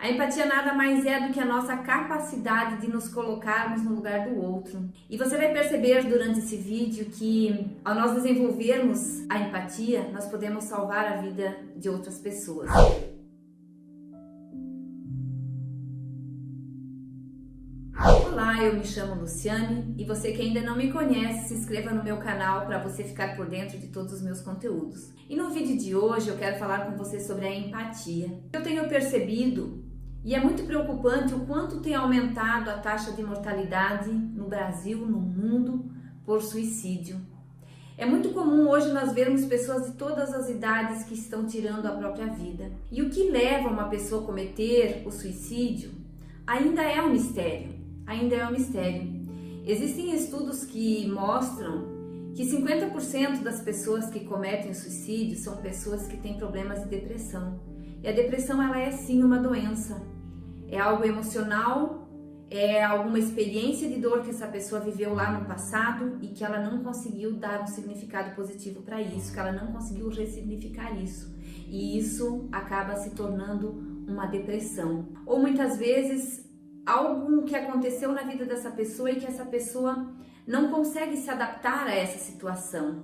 A empatia nada mais é do que a nossa capacidade de nos colocarmos no lugar do outro. E você vai perceber durante esse vídeo que ao nós desenvolvermos a empatia, nós podemos salvar a vida de outras pessoas. Olá, eu me chamo Luciane e você que ainda não me conhece, se inscreva no meu canal para você ficar por dentro de todos os meus conteúdos. E no vídeo de hoje eu quero falar com você sobre a empatia. Eu tenho percebido, e é muito preocupante, o quanto tem aumentado a taxa de mortalidade no Brasil, no mundo, por suicídio. É muito comum hoje nós vermos pessoas de todas as idades que estão tirando a própria vida. E o que leva uma pessoa a cometer o suicídio ainda é um mistério. Ainda é um mistério. Existem estudos que mostram que 50% das pessoas que cometem o suicídio são pessoas que têm problemas de depressão. E a depressão, ela é sim uma doença. É algo emocional, é alguma experiência de dor que essa pessoa viveu lá no passado e que ela não conseguiu dar um significado positivo para isso, que ela não conseguiu ressignificar isso. E isso acaba se tornando uma depressão. Ou muitas vezes algo que aconteceu na vida dessa pessoa e que essa pessoa não consegue se adaptar a essa situação.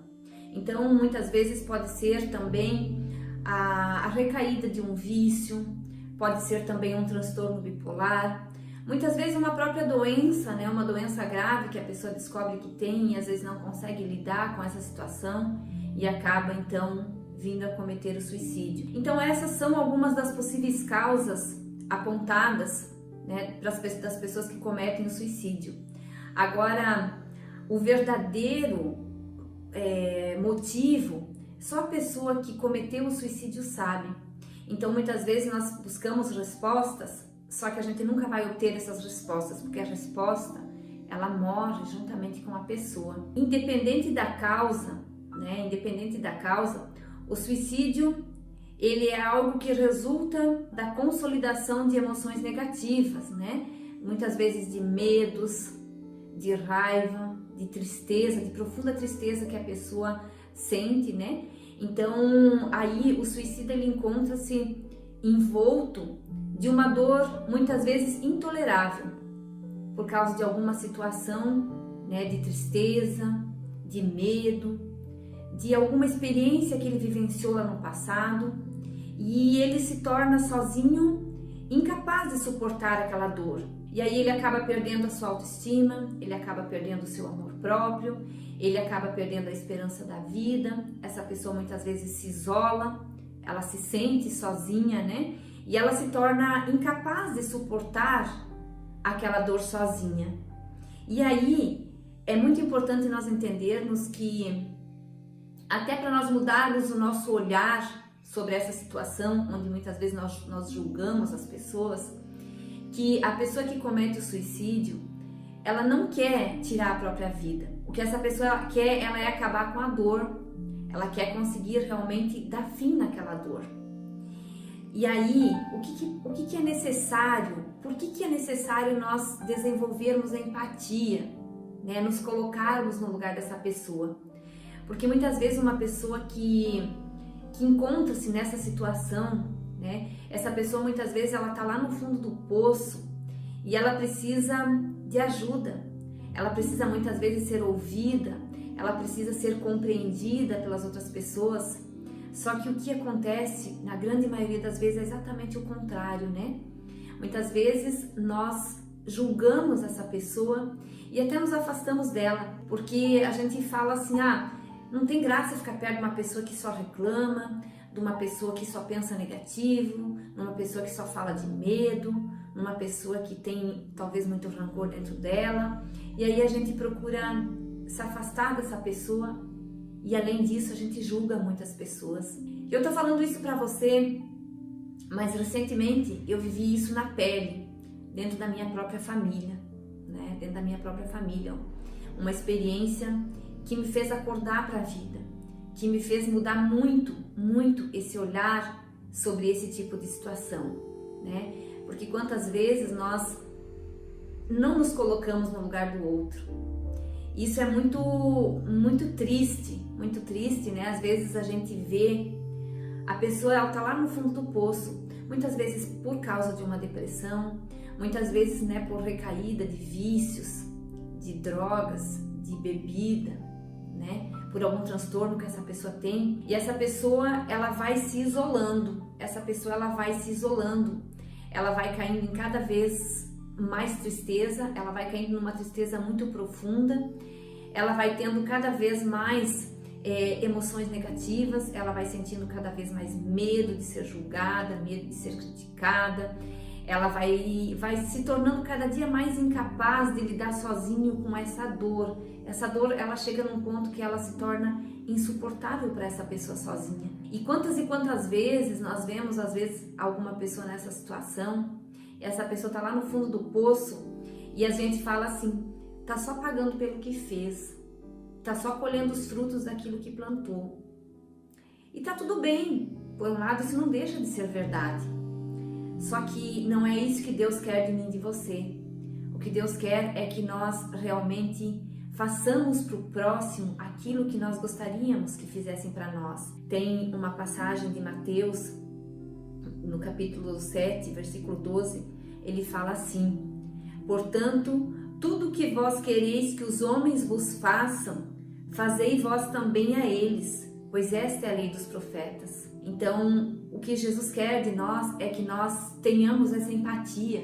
Então, muitas vezes pode ser também a recaída de um vício, pode ser também um transtorno bipolar, muitas vezes uma própria doença, né? Uma doença grave que a pessoa descobre que tem e às vezes não consegue lidar com essa situação e acaba então vindo a cometer o suicídio. Então, essas são algumas das possíveis causas apontadas, né, das pessoas que cometem o suicídio. Agora, o verdadeiro motivo, só a pessoa que cometeu o suicídio sabe. Então, muitas vezes nós buscamos respostas, só que a gente nunca vai obter essas respostas, porque a resposta, ela morre juntamente com a pessoa. Independente da causa, né, independente da causa, o suicídio, ele é algo que resulta da consolidação de emoções negativas, né? Muitas vezes de medos, de raiva, de tristeza, de profunda tristeza que a pessoa sente, né? Então, aí o suicida, ele encontra-se envolto de uma dor muitas vezes intolerável, por causa de alguma situação, né, de tristeza, de medo, de alguma experiência que ele vivenciou lá no passado. E ele se torna sozinho, incapaz de suportar aquela dor. E aí ele acaba perdendo a sua autoestima, ele acaba perdendo o seu amor próprio, ele acaba perdendo a esperança da vida. Essa pessoa muitas vezes se isola, ela se sente sozinha, né? E ela se torna incapaz de suportar aquela dor sozinha. E aí é muito importante nós entendermos que até para nós mudarmos o nosso olhar sobre essa situação, onde muitas vezes nós julgamos as pessoas, que a pessoa que comete o suicídio, ela não quer tirar a própria vida. O que essa pessoa quer, ela é acabar com a dor, ela quer conseguir realmente dar fim naquela dor. E aí, o que é necessário? Por que é necessário nós desenvolvermos a empatia, né? Nos colocarmos no lugar dessa pessoa? Porque muitas vezes uma pessoa que encontra-se nessa situação, né? Essa pessoa muitas vezes ela tá lá no fundo do poço e ela precisa de ajuda. Ela precisa muitas vezes ser ouvida, ela precisa ser compreendida pelas outras pessoas. Só que o que acontece, na grande maioria das vezes, é exatamente o contrário, né? Muitas vezes nós julgamos essa pessoa e até nos afastamos dela, porque a gente fala assim, não tem graça ficar perto de uma pessoa que só reclama, de uma pessoa que só pensa negativo, numa pessoa que só fala de medo, numa pessoa que tem talvez muito rancor dentro dela. E aí a gente procura se afastar dessa pessoa e além disso a gente julga muitas pessoas. Eu tô falando isso pra você, mas recentemente eu vivi isso na pele, dentro da minha própria família, né? Dentro da minha própria família. Uma experiência que me fez acordar para a vida, que me fez mudar muito, muito esse olhar sobre esse tipo de situação, né? Porque quantas vezes nós não nos colocamos no lugar do outro. Isso é muito triste, né? Às vezes a gente vê A pessoa ela tá lá no fundo do poço, muitas vezes por causa de uma depressão, muitas vezes, né, por recaída de vícios, de drogas, de bebida, né, por algum transtorno que essa pessoa tem. E essa pessoa ela vai se isolando, ela vai caindo em cada vez mais tristeza, ela vai caindo numa tristeza muito profunda, ela vai tendo cada vez mais emoções negativas, ela vai sentindo cada vez mais medo de ser julgada, medo de ser criticada, ela vai se tornando cada dia mais incapaz de lidar sozinho com essa dor. Essa dor, ela chega num ponto que ela se torna insuportável para essa pessoa sozinha. E quantas vezes nós vemos, às vezes, alguma pessoa nessa situação, essa pessoa tá lá no fundo do poço e a gente fala assim, tá só pagando pelo que fez, tá só colhendo os frutos daquilo que plantou. E tá tudo bem, por um lado isso não deixa de ser verdade. Só que não é isso que Deus quer de mim e de você. O que Deus quer é que nós realmente façamos para o próximo aquilo que nós gostaríamos que fizessem para nós. Tem uma passagem de Mateus, no capítulo 7, versículo 12, ele fala assim: portanto, tudo que vós quereis que os homens vos façam, fazei vós também a eles, pois esta é a lei dos profetas. Então, o que Jesus quer de nós é que nós tenhamos essa empatia,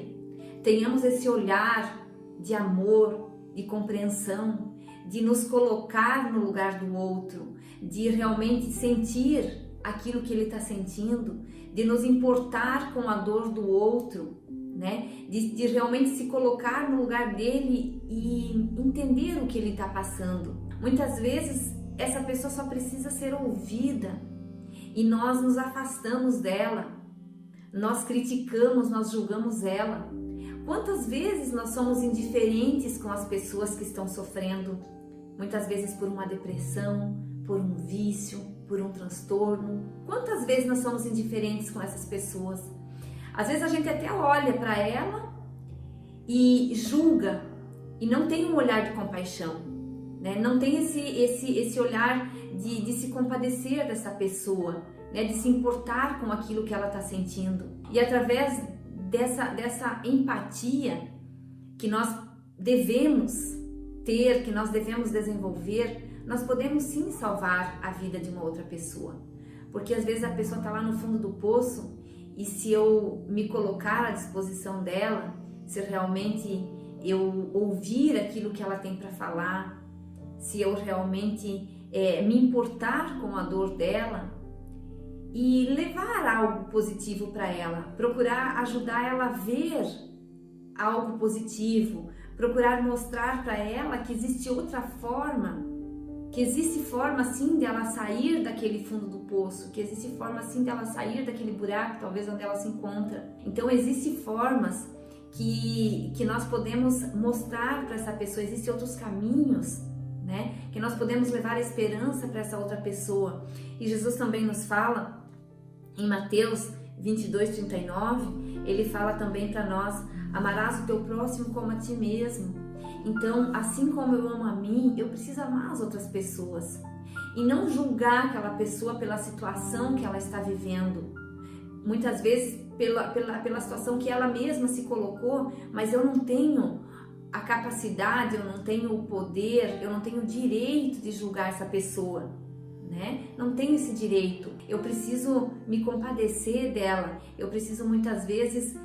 tenhamos esse olhar de amor, de compreensão, de nos colocar no lugar do outro, de realmente sentir aquilo que ele está sentindo, de nos importar com a dor do outro, né? De realmente se colocar no lugar dele e entender o que ele está passando. Muitas vezes essa pessoa só precisa ser ouvida e nós nos afastamos dela, nós criticamos, nós julgamos ela. Quantas vezes nós somos indiferentes com as pessoas que estão sofrendo, muitas vezes por uma depressão, por um vício, por um transtorno? Quantas vezes nós somos indiferentes com essas pessoas? Às vezes a gente até olha para ela e julga e não tem um olhar de compaixão, né? Não tem esse olhar de se compadecer dessa pessoa, né? De se importar com aquilo que ela está sentindo. E através dessa empatia que nós devemos ter, que nós devemos desenvolver, nós podemos sim salvar a vida de uma outra pessoa. Porque às vezes a pessoa está lá no fundo do poço e se eu me colocar à disposição dela, se realmente eu ouvir aquilo que ela tem para falar, se eu realmente me importar com a dor dela e levar algo positivo para ela, procurar ajudar ela a ver algo positivo, procurar mostrar para ela que existe outra forma, que existe forma sim dela sair daquele fundo do poço, que existe forma sim dela sair daquele buraco talvez onde ela se encontra. Então existem formas que nós podemos mostrar para essa pessoa, existem outros caminhos, né? Que nós podemos levar a esperança para essa outra pessoa. E Jesus também nos fala em Mateus 22:39, ele fala também para nós: amarás o teu próximo como a ti mesmo. Então, assim como eu amo a mim, eu preciso amar as outras pessoas e não julgar aquela pessoa pela situação que ela está vivendo. Muitas vezes pela situação que ela mesma se colocou, mas eu não tenho a capacidade, eu não tenho o poder, eu não tenho o direito de julgar essa pessoa, né? Não tenho esse direito. Eu preciso me compadecer dela, eu preciso muitas vezes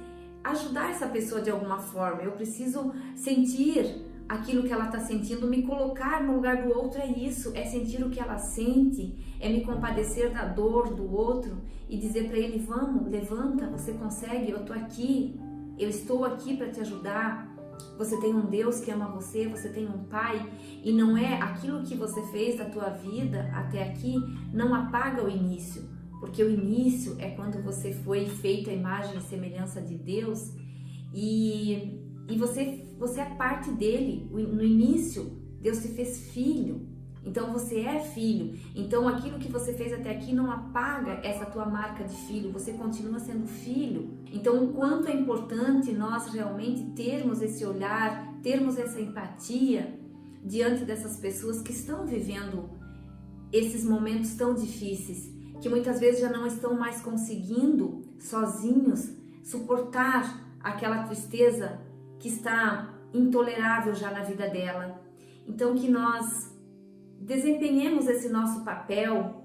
ajudar essa pessoa de alguma forma, eu preciso sentir aquilo que ela está sentindo, me colocar no lugar do outro. É isso, é sentir o que ela sente, é me compadecer da dor do outro e dizer para ele: vamos, levanta, você consegue, eu tô aqui, eu estou aqui para te ajudar. Você tem um Deus que ama você, você tem um Pai, e não é aquilo que você fez da tua vida até aqui, não apaga o início, porque o início é quando você foi feito à imagem e semelhança de Deus e você é parte dele. No início, Deus te fez filho, então você é filho. Então aquilo que você fez até aqui não apaga essa tua marca de filho, você continua sendo filho. Então o quanto é importante nós realmente termos esse olhar, termos essa empatia diante dessas pessoas que estão vivendo esses momentos tão difíceis, que muitas vezes já não estão mais conseguindo sozinhos suportar aquela tristeza que está intolerável já na vida dela. Então que nós desempenhemos esse nosso papel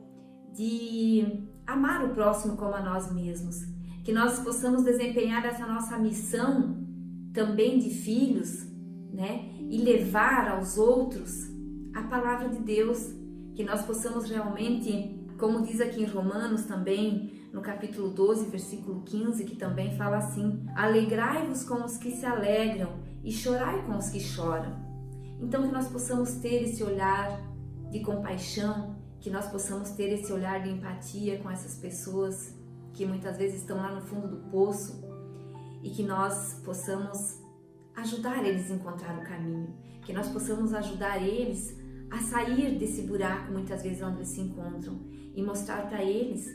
de amar o próximo como a nós mesmos, que nós possamos desempenhar essa nossa missão também de filhos, né? E levar aos outros a palavra de Deus, que nós possamos realmente, como diz aqui em Romanos também, no capítulo 12, versículo 15, que também fala assim: alegrai-vos com os que se alegram e chorai com os que choram. Então que nós possamos ter esse olhar de compaixão, que nós possamos ter esse olhar de empatia com essas pessoas que muitas vezes estão lá no fundo do poço, e que nós possamos ajudar eles a encontrar o caminho, que nós possamos ajudar eles a sair desse buraco muitas vezes onde eles se encontram e mostrar para eles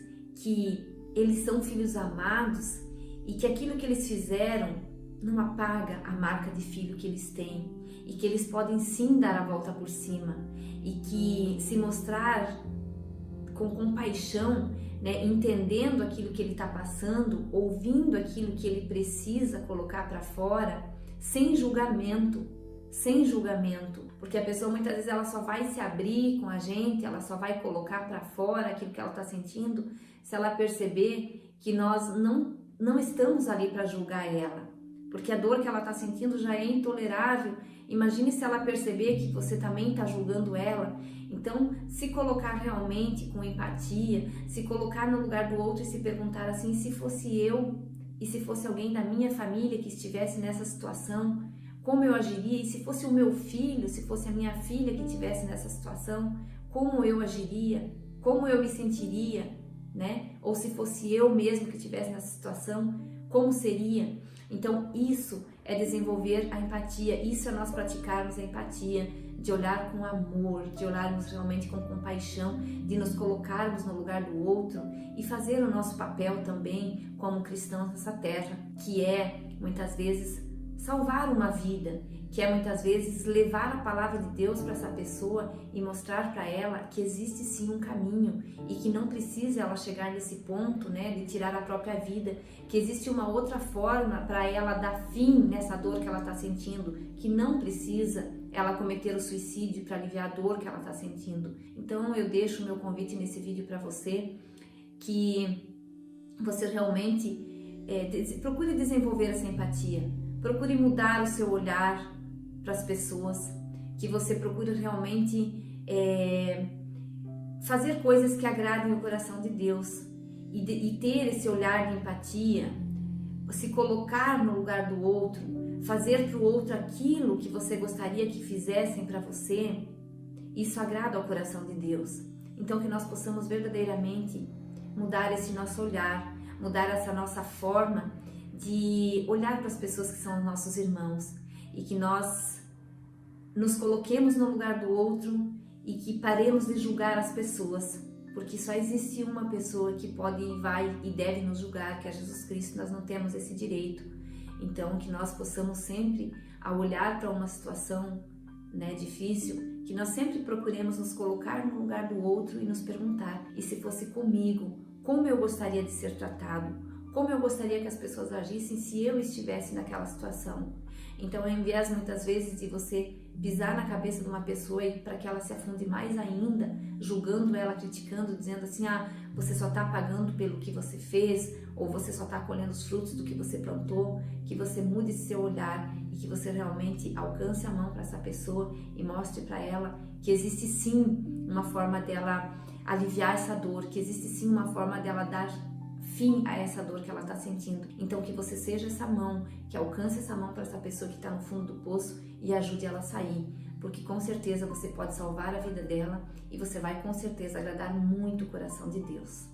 que eles são filhos amados e que aquilo que eles fizeram não apaga a marca de filho que eles têm, e que eles podem sim dar a volta por cima, e que se mostrar com compaixão, né, entendendo aquilo que ele está passando, ouvindo aquilo que ele precisa colocar para fora, sem julgamento, porque a pessoa muitas vezes ela só vai se abrir com a gente, ela só vai colocar para fora aquilo que ela está sentindo se ela perceber que nós não estamos ali para julgar ela, porque a dor que ela está sentindo já é intolerável. Imagine se ela perceber que você também está julgando ela. Então, se colocar realmente com empatia, se colocar no lugar do outro e se perguntar assim: se fosse eu e se fosse alguém da minha família que estivesse nessa situação, como eu agiria? E se fosse o meu filho, se fosse a minha filha que estivesse nessa situação, como eu agiria? Como eu me sentiria, né? Ou se fosse eu mesmo que estivesse nessa situação, como seria? Então, isso é desenvolver a empatia, isso é nós praticarmos a empatia, de olhar com amor, de olharmos realmente com compaixão, de nos colocarmos no lugar do outro e fazer o nosso papel também como cristãos nessa terra, que é, muitas vezes, salvar uma vida, que é muitas vezes levar a palavra de Deus para essa pessoa e mostrar para ela que existe sim um caminho e que não precisa ela chegar nesse ponto, né, de tirar a própria vida, que existe uma outra forma para ela dar fim nessa dor que ela está sentindo, que não precisa ela cometer o suicídio para aliviar a dor que ela está sentindo. Então eu deixo o meu convite nesse vídeo para você, que você realmente procure desenvolver essa empatia, procure mudar o seu olhar para as pessoas, que você procure realmente fazer coisas que agradem o coração de Deus e ter esse olhar de empatia, se colocar no lugar do outro, fazer para o outro aquilo que você gostaria que fizessem para você. Isso agrada ao coração de Deus. Então que nós possamos verdadeiramente mudar esse nosso olhar, mudar essa nossa forma de olhar para as pessoas que são nossos irmãos, e que nós nos coloquemos no lugar do outro e que paremos de julgar as pessoas, porque só existe uma pessoa que pode, vai e deve nos julgar, que é Jesus Cristo. Nós não temos esse direito. Então que nós possamos sempre, ao olhar para uma situação, né, difícil, que nós sempre procuremos nos colocar no lugar do outro e nos perguntar: e se fosse comigo, como eu gostaria de ser tratado? Como eu gostaria que as pessoas agissem se eu estivesse naquela situação? Então, ao invés muitas vezes de você pisar na cabeça de uma pessoa e para que ela se afunde mais ainda, julgando ela, criticando, dizendo assim: ah, você só está pagando pelo que você fez, ou você só está colhendo os frutos do que você plantou, que você mude seu olhar e que você realmente alcance a mão para essa pessoa e mostre para ela que existe sim uma forma dela aliviar essa dor, que existe sim uma forma dela dar fim a essa dor que ela está sentindo. Então que você seja essa mão, que alcance essa mão para essa pessoa que está no fundo do poço e ajude ela a sair, porque com certeza você pode salvar a vida dela e você vai com certeza agradar muito o coração de Deus.